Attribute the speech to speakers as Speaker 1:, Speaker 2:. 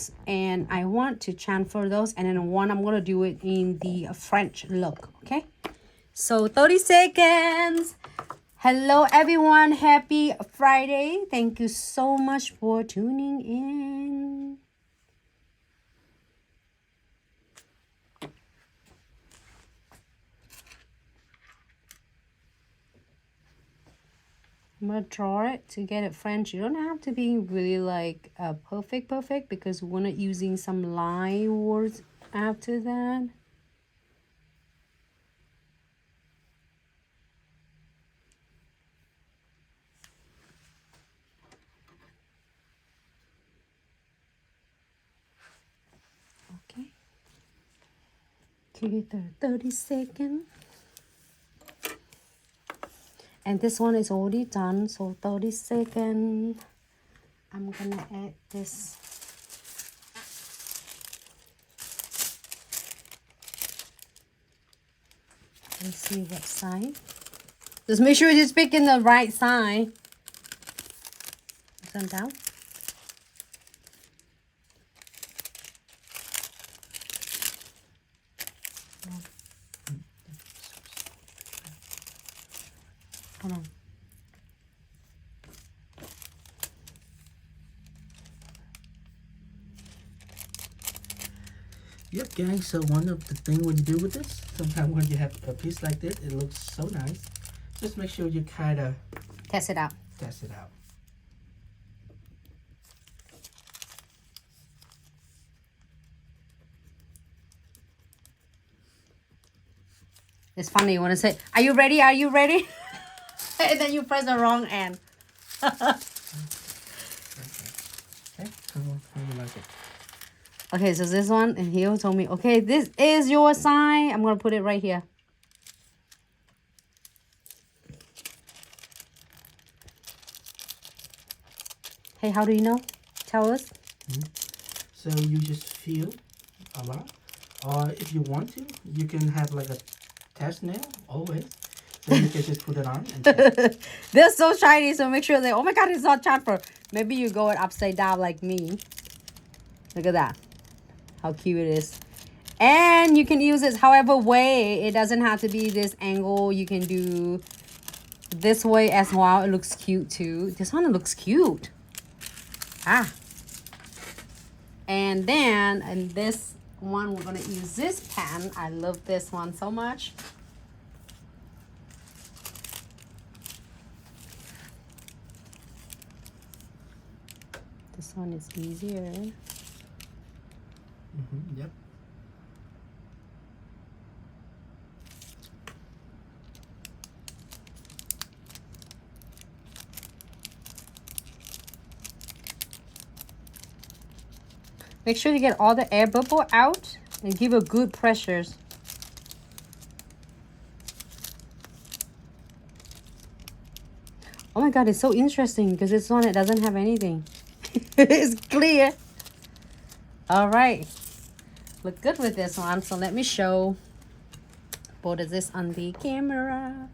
Speaker 1: dots, and I want to transfer those, and then one I'm going to do it in the French look, okay? So 30 seconds. Hello everyone, happy Friday. Thank you so much for tuning in. I'm gonna draw it to get it French. You don't have to be really like perfect because we're not using some line words after that. Okay. Give it 30 seconds. And this one is already done, so 30 seconds. I'm gonna add this. Let's see what side. Just make sure you're picking the right side. Turn down. Hold on.
Speaker 2: Yep, guys, so one of the things when you do with this, sometimes when you have a piece like this, it looks so nice. Just make sure you kind of
Speaker 1: Test it out.
Speaker 2: test it out.
Speaker 1: It's funny, you want to say, are you ready? Are you ready? And then you press the wrong end.
Speaker 2: Okay, how you like it?
Speaker 1: Okay, so this one, and he told me, okay, this is your sign. I'm going to put it right here. Hey, how do you know? Tell us.
Speaker 2: So you just feel a lot. Or if you want to, you can have like a test nail always. So you can just put it on. And
Speaker 1: They're so shiny, so make sure they, oh my God, it's not transfer. Maybe you go it upside down like me. Look at that. How cute it is. And you can use it however way. It doesn't have to be this angle. You can do this way as well. It looks cute too. This one looks cute. Ah. And then, and this one, we're going to use this pen. I love this one so much. This one is easier.
Speaker 2: Yep.
Speaker 1: Make sure you get all the air bubble out and give it good pressures. Oh my God, it's so interesting because this one, it doesn't have anything. It's clear. All right. Look good with this one. So let me show. Put this on the camera.